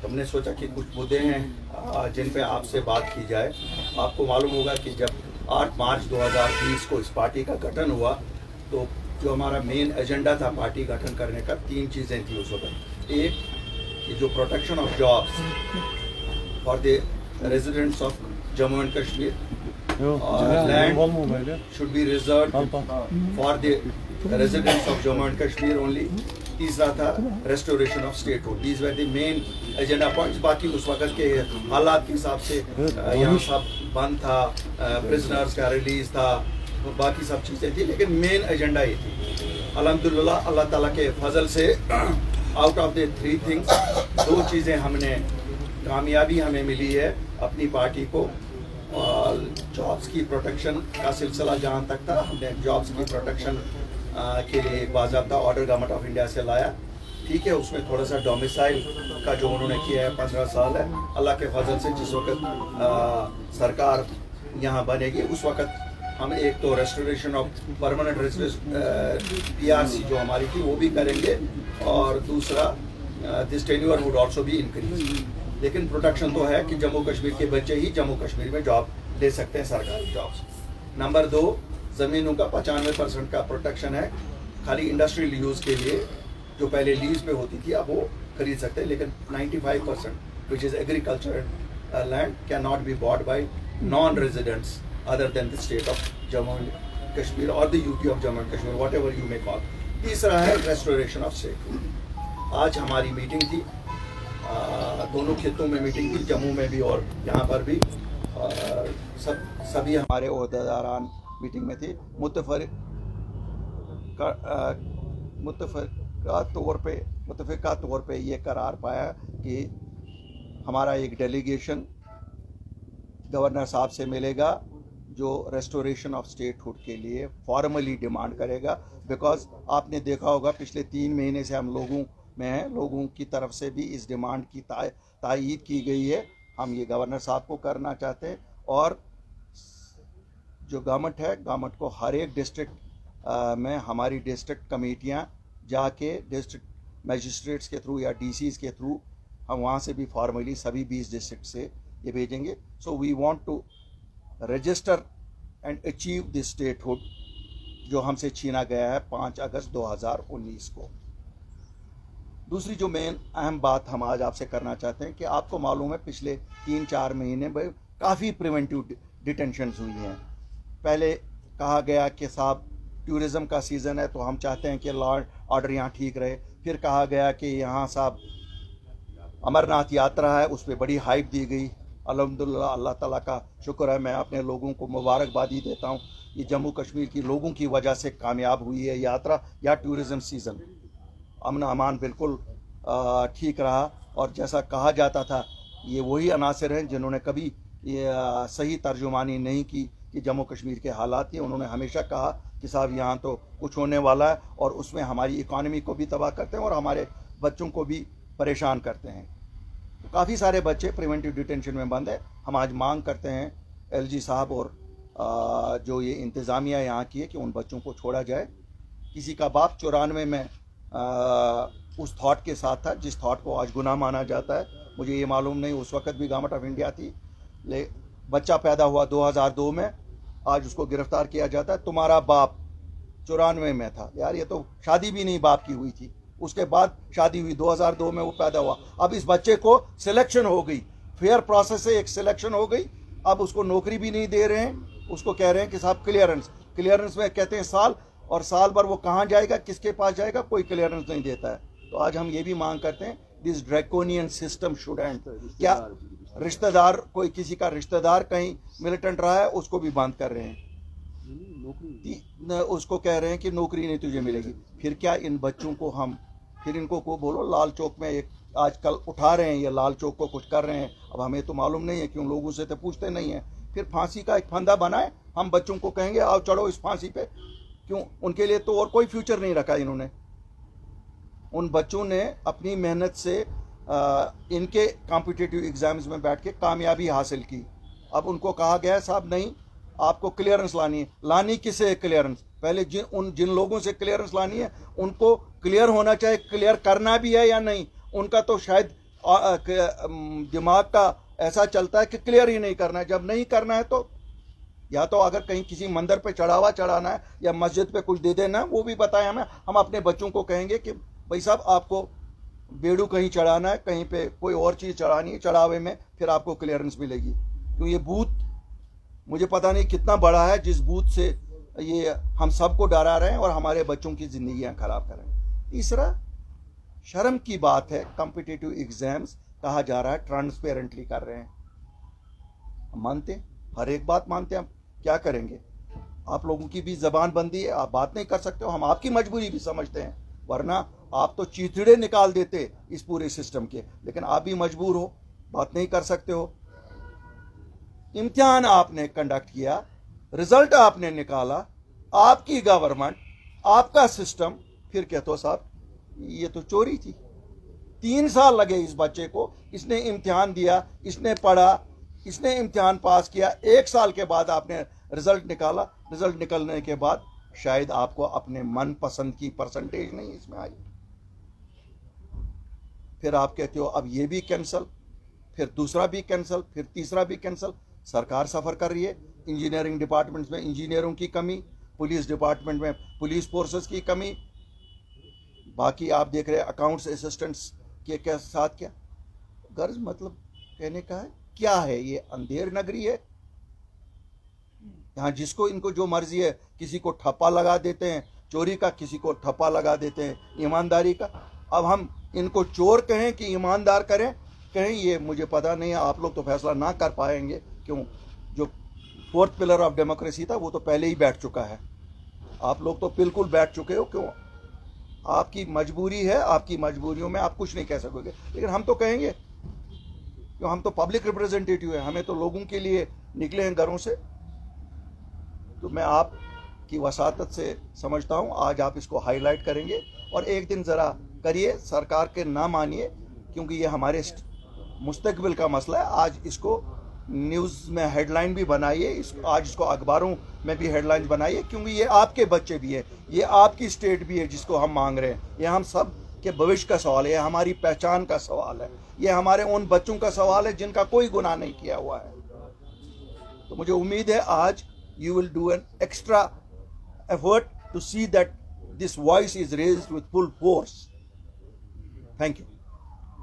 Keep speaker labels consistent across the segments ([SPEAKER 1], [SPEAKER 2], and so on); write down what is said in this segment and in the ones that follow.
[SPEAKER 1] तो हमने सोचा कि कुछ मुद्दे हैं जिन पे आपसे बात की जाए। आपको मालूम होगा कि जब 8 मार्च 2020 को इस पार्टी का गठन हुआ तो जो हमारा मेन एजेंडा था पार्टी गठन करने का, 3 चीज़ें थी उस वक्त। एक, ये जो protection of jobs for the residents of Jammu and Kashmir, land should be reserve for the residents of Jammu and Kashmir only. तीसरा था restoration of statehood. These were the main agenda points. बाकी उस वक्त के हालात के हिसाब से यहाँ सब बंद था, प्रिजनर्स का रिलीज था, बाकी सब चीज़ें थी, लेकिन मेन एजेंडा ये थी। अल्हम्दुलिल्लाह अल्लाह ताला के फजल से आउट ऑफ द 3 थिंग्स 2 चीज़ें हमने कामयाबी हमें मिली है अपनी पार्टी को। और जॉब्स की प्रोटेक्शन का सिलसिला जहाँ तक था, हमने जॉब्स की प्रोटेक्शन के लिए एक बाज़ाब्ता ऑर्डर गवर्नमेंट ऑफ इंडिया से लाया। ठीक है, उसमें थोड़ा सा डोमिसाइल का जो उन्होंने किया है 15 साल है। अल्लाह के फजल से जिस वक्त सरकार यहाँ बनेगी उस वक्त हम एक तो रेस्टोरेशन ऑफ परमानेंट PRC जो हमारी थी वो भी करेंगे, और दूसरा this tenure would also be increase. लेकिन प्रोटेक्शन तो है कि जम्मू कश्मीर के बच्चे ही जम्मू कश्मीर में जॉब ले सकते हैं, सरकारी जॉब्स। नंबर 2, ज़मीनों का 95% का प्रोटेक्शन है, खाली इंडस्ट्रियल यूज़ के लिए। जो पहले लीज पे होती थी अब वो खरीद सकते हैं, लेकिन 95% which is agriculture land can not be bought by non residents other than the state of Jammu and Kashmir और the UT of Jammu and Kashmir, whatever you may call. तीसरा है रेस्टोरेशन ऑफ स्टेट। आज हमारी मीटिंग थी, दोनों खित्तों में मीटिंग थी, जम्मू में भी और यहाँ पर भी। सभी हमारे ओहदेदारान मीटिंग में थे। मुतफ़िका तौर पे ये करार पाया कि हमारा एक डेलीगेशन गवर्नर साहब से मिलेगा जो रेस्टोरेशन ऑफ स्टेटहुड के लिए फॉर्मली डिमांड करेगा। बिकॉज आपने देखा होगा पिछले 3 महीने से हम लोगों में हैं, लोगों की तरफ से भी इस डिमांड की तायीद की गई है। हम ये गवर्नर साहब को करना चाहते हैं, और जो गवर्नमेंट है, गवर्नमेंट को हर एक डिस्ट्रिक्ट में हमारी डिस्ट्रिक्ट कमेटियाँ जाके डिस्ट्रिक्ट मजिस्ट्रेट्स के थ्रू या DCs के थ्रू हम वहाँ से भी फॉर्मली सभी 20 डिस्ट्रिक्ट से ये भेजेंगे। So we want to register and achieve this statehood जो हमसे छीना गया है 5 अगस्त 2019 को। दूसरी जो मेन अहम बात हम आज आपसे करना चाहते हैं कि आपको मालूम है पिछले 3-4 महीने में काफ़ी प्रिवेंटिव डिटेंशन्स हुई हैं। पहले कहा गया कि साहब टूरिज़म का सीज़न है तो हम चाहते हैं कि लॉ ऑर्डर यहाँ ठीक रहे। फिर कहा गया कि यहाँ साहब अमरनाथ यात्रा है, उस पर बड़ी हाइप दी गई। अल्हम्दुलिल्लाह अल्लाह ताला का शुक्र है, मैं अपने लोगों को मुबारकबादी देता हूँ। ये जम्मू कश्मीर की लोगों की वजह से कामयाब हुई है यात्रा या टूरिज़म सीज़न। अमन अमान बिल्कुल ठीक रहा, और जैसा कहा जाता था ये वही अनासर हैं जिन्होंने कभी ये सही तर्जुमानी नहीं की कि जम्मू कश्मीर के हालात ये। उन्होंने हमेशा कहा कि साहब यहाँ तो कुछ होने वाला है, और उसमें हमारी इकॉनमी को भी तबाह करते हैं और हमारे बच्चों को भी परेशान करते हैं। तो काफ़ी सारे बच्चे प्रिवेंटिव डिटेंशन में बंद है। हम आज मांग करते हैं LG साहब और जो ये इंतज़ामिया यहाँ की है कि उन बच्चों को छोड़ा जाए। किसी का बाप 94 में उस थॉट के साथ था जिस थॉट को आज गुनाह माना जाता है। मुझे ये मालूम नहीं, उस वक्त भी गवर्नमेंट ऑफ इंडिया थी, बच्चा पैदा हुआ 2002 में, आज उसको गिरफ्तार किया जाता है। तुम्हारा बाप 94 में था। यार ये तो शादी भी नहीं बाप की हुई थी, उसके बाद शादी हुई, 2002 में वो पैदा हुआ। अब इस बच्चे को सिलेक्शन हो गई, फेयर प्रोसेस से एक सिलेक्शन हो गई, अब उसको नौकरी भी नहीं दे रहे हैं। उसको कह रहे हैं कि साहब क्लियरेंस में कहते हैं साल, और साल भर वो कहाँ जाएगा, किसके पास जाएगा, कोई क्लियरेंस नहीं देता है। तो आज हम ये भी मांग करते हैं this draconian system should and. क्या रिश्तेदार, कोई किसी का रिश्तेदार कहीं मिलिटेंट रहा है उसको भी बंद कर रहे हैं, उसको कह रहे हैं कि नौकरी नहीं तुझे मिलेगी। फिर क्या इन बच्चों को हम फिर इनको को बोलो लाल चौक में एक आजकल उठा रहे हैं, ये लाल चौक को कुछ कर रहे हैं। अब हमें तो मालूम नहीं है, क्यों लोगों से तो पूछते नहीं हैं। फिर फांसी का एक फंदा बनाए, हम बच्चों को कहेंगे आओ चढ़ो इस फांसी पे, क्यों? उनके लिए तो और कोई फ्यूचर नहीं रखा इन्होंने। उन बच्चों ने अपनी मेहनत से इनके कॉम्पिटिटिव एग्जाम्स में बैठ के कामयाबी हासिल की। अब उनको कहा गया साहब नहीं, आपको क्लियरेंस लानी है। लानी किसे है क्लियरेंस? पहले जिन लोगों से क्लियरेंस लानी है उनको क्लियर होना चाहिए, क्लियर करना भी है या नहीं। उनका तो शायद दिमाग का ऐसा चलता है कि क्लियर ही नहीं करना है। जब नहीं करना है तो या तो अगर कहीं किसी मंदिर पे चढ़ावा चढ़ाना है या मस्जिद पे कुछ दे देना है, वो भी बताएं हमें। हम अपने बच्चों को कहेंगे कि भाई साहब आपको बेड़ू कहीं चढ़ाना है, कहीं पे कोई और चीज़ चढ़ानी है, चढ़ावे में फिर आपको क्लियरेंस मिलेगी। तो ये बूथ मुझे पता नहीं कितना बड़ा है जिस बूथ से ये हम सबको डरा रहे हैं और हमारे बच्चों की जिंदगियां खराब कर रहे हैं। तीसरा, शर्म की बात है, कॉम्पिटिटिव एग्जाम्स कहा जा रहा है ट्रांसपेरेंटली कर रहे हैं। हम मानते हैं, हर एक बात मानते हैं, हम क्या करेंगे? आप लोगों की भी जबान बंदी है, आप बात नहीं कर सकते हो, हम आपकी मजबूरी भी समझते हैं, वरना आप तो चीथड़े निकाल देते इस पूरे सिस्टम के, लेकिन आप भी मजबूर हो, बात नहीं कर सकते हो। इम्तिहान आपने कंडक्ट किया, रिजल्ट आपने निकाला, आपकी गवर्नमेंट, आपका सिस्टम, फिर कहते हो साहब ये तो चोरी थी। 3 साल लगे इस बच्चे को, इसने इम्तिहान दिया, इसने पढ़ा, इसने इम्तिहान पास किया, 1 साल के बाद आपने रिजल्ट निकाला। रिजल्ट निकलने के बाद शायद आपको अपने मनपसंद की परसेंटेज नहीं इसमें आई, फिर आप कहते हो अब ये भी कैंसिल, फिर दूसरा भी कैंसिल, फिर तीसरा भी कैंसिल। सरकार सफ़र कर रही है, इंजीनियरिंग डिपार्टमेंट्स में इंजीनियरों की कमी, पुलिस डिपार्टमेंट में पुलिस फोर्सेस की कमी, बाकी आप देख रहे हैं अकाउंट्स असिस्टेंट्स के साथ क्या। गर्ज मतलब कहने का है क्या है, ये अंधेर नगरी है यहाँ, जिसको इनको जो मर्जी है, किसी को ठप्पा लगा देते हैं चोरी का, किसी को ठप्पा लगा देते हैं ईमानदारी का। अब हम इनको चोर कहें कि ईमानदार करें कहें, ये मुझे पता नहीं है। आप लोग तो फैसला ना कर पाएंगे, क्यों? जो 4th पिलर ऑफ डेमोक्रेसी था वो तो पहले ही बैठ चुका है, आप लोग तो बिल्कुल बैठ चुके हो। क्यों? आपकी मजबूरी है, आपकी मजबूरियों में आप कुछ नहीं कह सकोगे, लेकिन हम तो कहेंगे, क्यों? हम तो पब्लिक रिप्रेजेंटेटिव है, हमें तो लोगों के लिए निकले हैं घरों से। तो मैं आपकी वसातत से समझता हूँ आज आप इसको हाईलाइट करेंगे, और एक दिन ज़रा करिए, सरकार के ना मानिए, क्योंकि ये हमारे मुस्तकबिल का मसला है। आज इसको न्यूज़ में हेडलाइन भी बनाइए, आज इसको अखबारों में भी हेडलाइन बनाइए, क्योंकि ये आपके बच्चे भी है, ये आपकी स्टेट भी है जिसको हम मांग रहे हैं। ये हम सब के भविष्य का सवाल है, ये हमारी पहचान का सवाल है, ये हमारे उन बच्चों का सवाल है जिनका कोई गुनाह नहीं किया हुआ है। तो मुझे उम्मीद है आज you will do an extra effort to see that this voice is raised with full force. Thank you.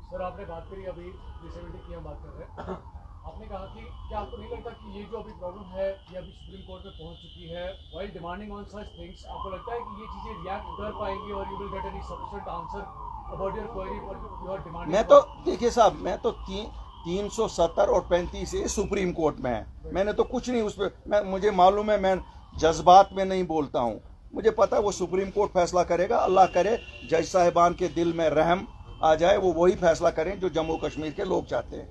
[SPEAKER 2] Sir, आपने बात करी अभी 370 की हम बात कर रहे हैं, आपने कहा कि क्या आपको नहीं लगता कि ये जो अभी प्रॉब्लम है ये अभी सुप्रीम कोर्ट में पहुंच चुकी है? while demanding on such things, आपको लगता है कि ये चीजें रिएक्ट कर पाएंगी और you will get any sufficient answer about your query or your demanding?
[SPEAKER 1] मैं तो देखिए साहब, मैं तो 370 और 35 से सुप्रीम कोर्ट में है, मैंने तो कुछ नहीं उस पर, मुझे मालूम है, मैं जज्बात में नहीं बोलता हूँ, मुझे पता है वो सुप्रीम कोर्ट फैसला करेगा। अल्लाह करे जज साहिबान के दिल में रहम आ जाए, वो वही फैसला करें जो जम्मू कश्मीर के लोग चाहते हैं।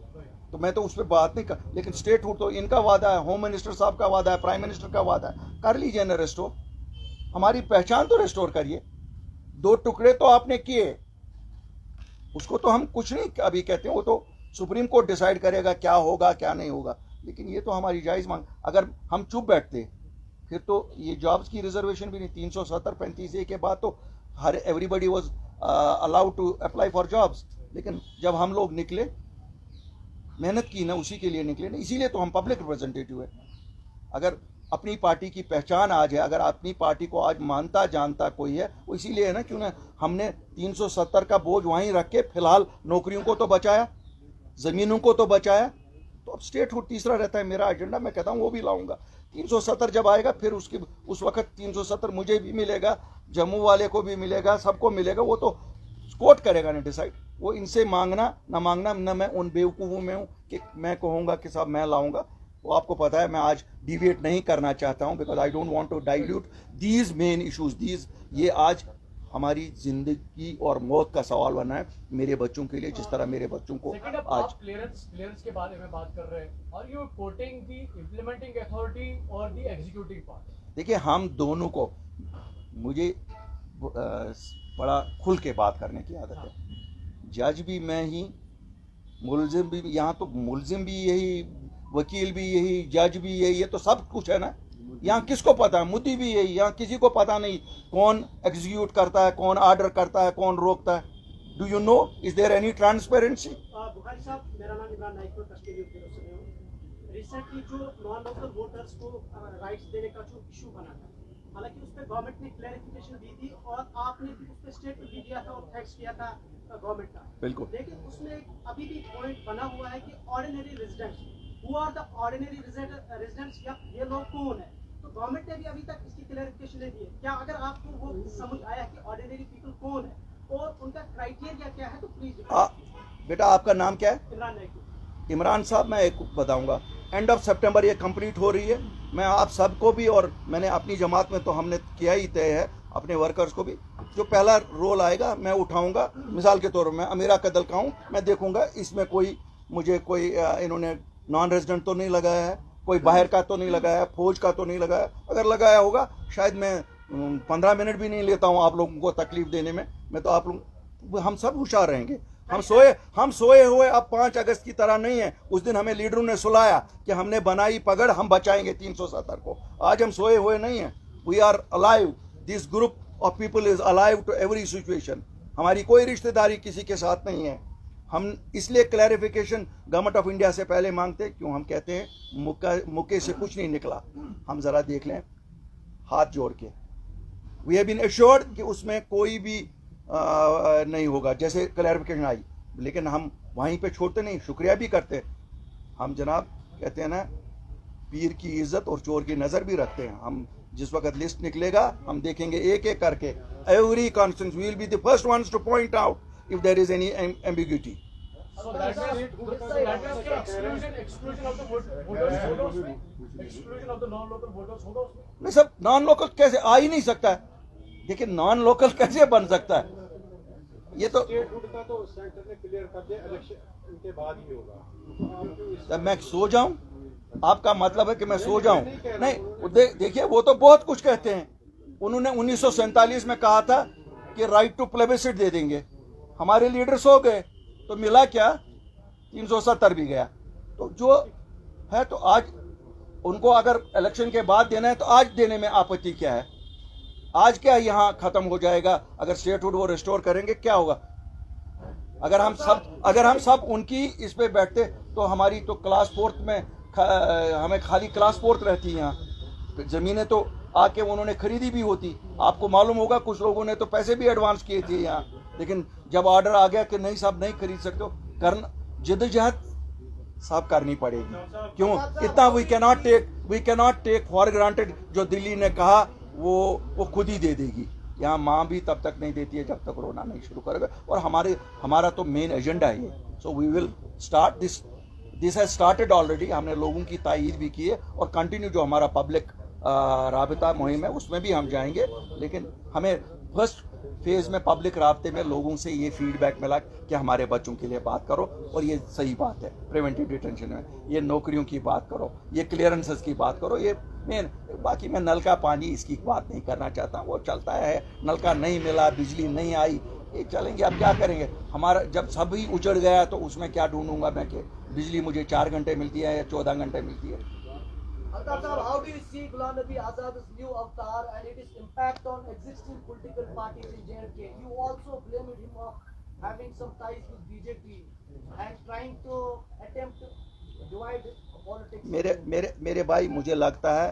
[SPEAKER 1] तो मैं तो उस पर बात नहीं कर, लेकिन स्टेटहुड तो इनका वादा है, होम मिनिस्टर साहब का वादा है, प्राइम मिनिस्टर का वादा है, कर लीजिए ना रेस्टोर, हमारी पहचान तो रेस्टोर करिए। 2 टुकड़े तो आपने किए, उसको तो हम कुछ नहीं अभी कहते हैं, वो तो सुप्रीम कोर्ट डिसाइड करेगा क्या होगा क्या नहीं होगा, लेकिन ये तो हमारी जायज़ मांग। अगर हम चुप बैठते फिर तो ये जॉब्स की रिजर्वेशन भी नहीं, 370-35A के बाद तो हर everybody was allowed to apply for jobs. लेकिन जब हम लोग निकले, मेहनत की ना, उसी के लिए निकले ना, इसीलिए तो हम पब्लिक रिप्रेजेंटेटिव है। अगर अपनी पार्टी की पहचान आज है, अगर अपनी पार्टी को आज मानता जानता कोई है, वो इसीलिए है ना, क्यों ना हमने 370 का बोझ वहीं रख के फिलहाल नौकरियों को तो बचाया, ज़मीनों को तो बचाया। तो अब स्टेटहुड तीसरा रहता है मेरा एजेंडा, मैं कहता हूँ वो भी लाऊंगा। 370 जब आएगा फिर उस वक्त 370 मुझे भी मिलेगा, जम्मू वाले को भी मिलेगा, सबको मिलेगा, वो तो कोर्ट करेगा ना डिसाइड। वो इनसे मांगना ना मांगना, ना मैं उन बेवकूफ़ों में हूँ कि मैं कहूँगा कि साहब मैं लाऊंगा। वो आपको पता है मैं आज डिवेट नहीं करना चाहता हूँ, because I don't want to dilute these main issues. ये आज हमारी जिंदगी और मौत का सवाल बना है मेरे बच्चों के लिए, जिस तरह मेरे बच्चों को आज
[SPEAKER 2] क्लियरेंस के बारे में बात कर रहे हैं, और you coating the implementing authority और द एग्जीक्यूटिव पार्ट।
[SPEAKER 1] देखिए, हम दोनों को, मुझे बड़ा खुल के बात करने की आदत है। जज भी मैं ही, मुलजिम भी, यहाँ तो मुलजिम भी यही, वकील भी यही, जज भी यही है, तो सब कुछ है ना। यहाँ किसको पता है? मुद्दी भी यही, यहाँ किसी को पता नहीं कौन एग्जीक्यूट करता है, कौन ऑर्डर करता है, कौन रोकता है। Do you know? Is there any transparency?
[SPEAKER 3] Bukhari साहब, मेरा नाम इमरान नाइक है, कश्मीरी ब्यूरो से हूँ। रिसेंटली जो नॉन लोकल वोटर्स को राइट्स देने का जो इशू बना था, हालांकि उस पर गवर्नमेंट ने क्लैरिफिकेशन दी थी और आपने भी उस पर स्टेटमेंट भी दिया था और थैंक्स किया था गवर्नमेंट का।
[SPEAKER 1] बिल्कुल।
[SPEAKER 3] लेकिन उसमें अभी भी पॉइंट बना हुआ है कि ordinary residents, who are the ordinary residents, या ये लोग कौन है? तो गवर्नमेंट ने भी अभी तक इसकी क्लैरिफिकेशन नहीं दी है। क्या अगर आपको वो समझ आया कि ऑर्डिनरी पीपल कौन है और उनका क्राइटेरिया क्या है, तो प्लीज।
[SPEAKER 1] बेटा आपका नाम क्या है?
[SPEAKER 3] इमरान नाइक।
[SPEAKER 1] इमरान साहब, मैं एक बताऊंगा, एंड ऑफ सितंबर ये कंप्लीट हो रही है। मैं आप सबको भी, और मैंने अपनी जमात में तो हमने किया ही तय है, अपने वर्कर्स को भी, जो पहला रोल आएगा मैं उठाऊंगा। मिसाल के तौर पर मैं अमीरा कदल का हूँ, मैं देखूंगा इसमें मुझे कोई इन्होंने नॉन रेजिडेंट तो नहीं लगाया है, कोई बाहर का तो नहीं लगाया, फौज का तो नहीं लगाया। अगर लगाया होगा शायद मैं 15 मिनट भी नहीं लेता हूँ आप लोगों को तकलीफ देने में। मैं तो आप लोग, हम सब होशियार रहेंगे। हम सोए हुए अब 5 अगस्त की तरह नहीं है। उस दिन हमें लीडरों ने सुलाया कि हमने बनाई पगड़, हम बचाएंगे 370 को। आज हम सोए हुए नहीं हैं। We are alive, this group of people is alive to every situation. हमारी कोई रिश्तेदारी किसी के साथ नहीं है। हम इसलिए क्लैरिफिकेशन गवर्नमेंट ऑफ इंडिया से पहले मांगते, क्यों हम कहते हैं मुक्के से कुछ नहीं निकला। हम जरा देख लें हाथ जोड़ के, वी हैव बीन एश्योर्ड कि उसमें कोई भी नहीं होगा, जैसे क्लैरिफिकेशन आई। लेकिन हम वहीं पे छोड़ते नहीं, शुक्रिया भी करते। हम जनाब कहते हैं ना, पीर की इज्जत और चोर की नज़र भी रखते हैं। हम जिस वक्त लिस्ट निकलेगा हम देखेंगे एक एक करके, every constituency we will be the first ones to point out if there is any ambiguity.
[SPEAKER 2] So that means exclusion of the voters होगा उसमें, exclusion of the non-local voters होगा उसमें।
[SPEAKER 1] नहीं सब नॉन लोकल कैसे आ ही नहीं सकता है। देखिए नॉन लोकल कैसे बन सकता है? ये तो
[SPEAKER 4] स्टेटहुड का तो सेंटर ने क्लियर कर दिया, इलेक्शन उनके बाद ही होगा।
[SPEAKER 1] जब मैं सो जाऊं, आपका मतलब है कि मैं सो जाऊं? नहीं, देखिए वो तो बहुत कुछ कहते हैं। उन्होंने 1947 में कहा था कि राइट टू प्लेबिसिट दे देंगे। हमारे लीडर सो गए तो मिला क्या? 370 भी गया। तो जो है, तो आज उनको अगर इलेक्शन के बाद देना है तो आज देने में आपत्ति क्या है? आज क्या यहाँ खत्म हो जाएगा? अगर स्टेटहुड वो रिस्टोर करेंगे क्या होगा? अगर हम सब उनकी इस पे बैठते तो हमारी तो क्लास 4 में हमें खाली क्लास 4 रहती है। यहाँ जमीनें तो आके उन्होंने खरीदी भी होती। आपको मालूम होगा कुछ लोगों ने तो पैसे भी एडवांस किए थे यहाँ, लेकिन जब ऑर्डर आ गया कि नहीं साहब नहीं खरीद सकते हो, करना जिद्दोजहद साहब करनी पड़ेगी। क्यों? इतना we cannot take for granted. जो दिल्ली ने कहा वो खुद ही दे देगी। यहाँ माँ भी तब तक नहीं देती है जब तक रोना नहीं शुरू करेगा। और हमारा तो मेन एजेंडा है ये। So we will start this has started already. हमने लोगों की तायीद भी की है और कंटिन्यू जो हमारा पब्लिक राबता मुहिम है उसमें भी हम जाएंगे। लेकिन हमें फर्स्ट फेज में पब्लिक राब्ते में लोगों से ये फीडबैक मिला कि हमारे बच्चों के लिए बात करो, और ये सही बात है। प्रिवेंटिव डिटेंशन में ये नौकरियों की बात करो, ये क्लियरेंसेस की बात करो, ये मेन। बाकी मैं नल का पानी इसकी बात नहीं करना चाहता। वो चलता है, नल का नहीं मिला, बिजली नहीं आई, ये चलेंगे। अब क्या करेंगे? हमारा जब सभी उजड़ गया तो उसमें क्या ढूंढूंगा मैं कि बिजली मुझे 4 घंटे मिलती है या 14 घंटे मिलती है।
[SPEAKER 5] Altaf sir, how do you see Ghulam Nabi Azad's new avatar and its impact on existing political parties in J&K? You also blamed him of having some ties with BJP and trying to attempt to divide politics.
[SPEAKER 1] मेरे भाई, मुझे लगता है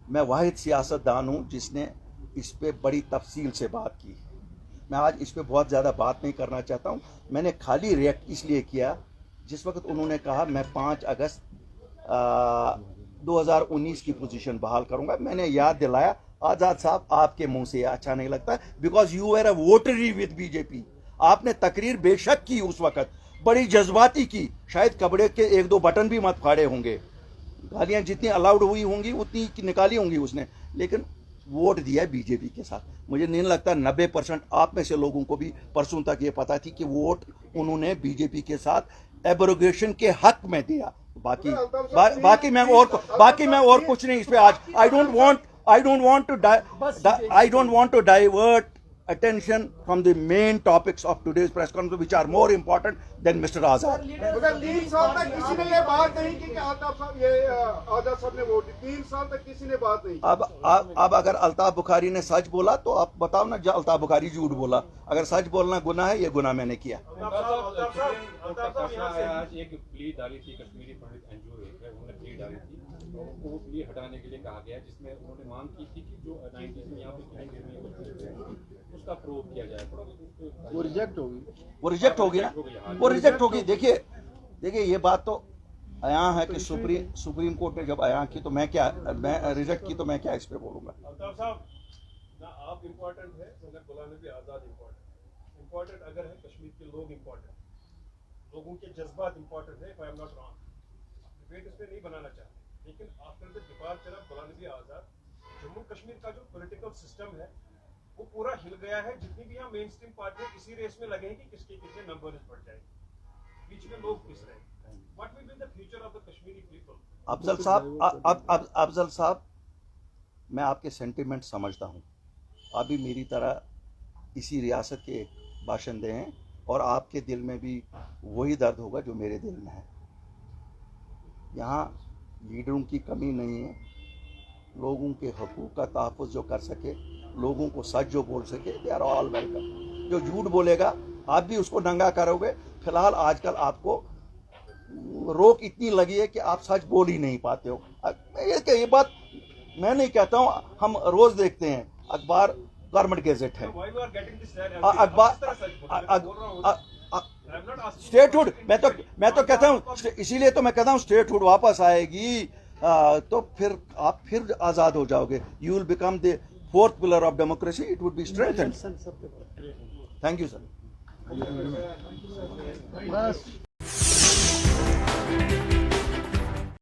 [SPEAKER 1] मैं वाहिद सियासतदान हूँ जिसने इस पे बड़ी तफसील से बात की। मैं आज इस पे बहुत ज़्यादा बात नहीं करना चाहता हूँ। मैंने खाली रिएक्ट इसलिए किया जिस वक्त उन्होंने कहा मैं 5 अगस्त 2019 की पोजीशन बहाल करूंगा। मैंने याद दिलाया, आज़ाद साहब आपके मुंह से अच्छा नहीं लगता, because you are a votary with BJP. आपने तकरीर बेशक की, उस वक्त बड़ी जज्बाती की, शायद कपड़े के 1-2 बटन भी मत फाड़े होंगे, गालियां जितनी अलाउड हुई होंगी उतनी निकाली होंगी उसने, लेकिन वोट दिया बीजेपी के साथ। मुझे नहीं लगता 90% आप में से लोगों को भी परसों तक ये पता थी कि वोट उन्होंने बीजेपी के साथ एब्रोगेशन के हक में दिया। बाकी मैं और कुछ नहीं इस पे आज। I don't want to attention from the main topics of today's press conference, which are more important than Mr. Azad.
[SPEAKER 6] मगर 3 साल तक किसी ने ये बात नहीं की कि अल्ताफ साहब ये आजाद साहब ने वोट दी। 3 साल तक किसी ने बात नहीं की।
[SPEAKER 1] अब अगर अल्ताफ बुखारी ने सच बोला तो आप बताओ ना, अल्ताफ बुखारी झूठ बोला। अगर सच बोलना गुनाह है, ये गुनाह मैंने किया।
[SPEAKER 4] आज एक प्ली डाली थी कश्मीरी पंडित एनजीओ उन्होंने प्ली डाली थी, तो वो प्ली हटाने के लिए कहा गया, जिसमें उन्होंने मांग की थी कि जो 90s में यहाँ पे उसका प्रूव किया जाए।
[SPEAKER 6] वो रिजेक्ट होगी।
[SPEAKER 1] वो रिजेक्ट होगी। देखिए ये बात तो आया है कि सुप्रीम कोर्ट ने जब आया की तो मैं रिजेक्ट की तो मैं क्या इस पे बोलूंगा।
[SPEAKER 4] अल्ताफ साहब ना आप इम्पोर्टेंट है, मगर गुलाम नबी आजाद इम्पोर्टेंट अगर है कश्मीर के लोग इम्पोर्टेंट, लोगों के जज्बात इम्पोर्टेंट है। If I am not wrong, debate इस पे नहीं बनाना चाहते, लेकिन after the departure of Ghulam Nabi Azad Jammu Kashmir का जो पॉलिटिकल सिस्टम है वो पूरा हिल गया है। जितनी भी यहाँ मेन स्ट्रीम पार्टी इसी रेस में लगे हैं कि किसके कितने नंबर बढ़ जाएंगे, बीच में लोग पिस रहे हैं। What will be the future of the Kashmiri people?
[SPEAKER 1] Afzal साहब, मैं आपके सेंटिमेंट समझता हूँ। आप भी मेरी तरह इसी रियासत के बाशिंदे हैं और आपके दिल में भी वही दर्द होगा जो मेरे दिल में है। यहाँ लीडरों की कमी नहीं है। लोगों के हकूक़ का तहफ़्फ़ुज़ जो कर सके, लोगों को सच जो बोल सके, दे आर ऑल वेलकम। जो झूठ बोलेगा आप भी उसको नंगा करोगे। फिलहाल आजकल आपको रोक इतनी लगी है कि आप सच बोल ही नहीं पाते हो। ये बात मैं नहीं कहता हूँ, हम रोज देखते हैं अखबार, गवर्नमेंट गेजेट है, अखबार स्टेटहुड। मैं तो कहता हूँ, इसीलिए तो मैं कहता हूँ स्टेटहुड वापस आएगी तो फिर आप फिर आजाद हो जाओगे। You will become the fourth pillar of democracy. It would be strengthened. Thank you sir.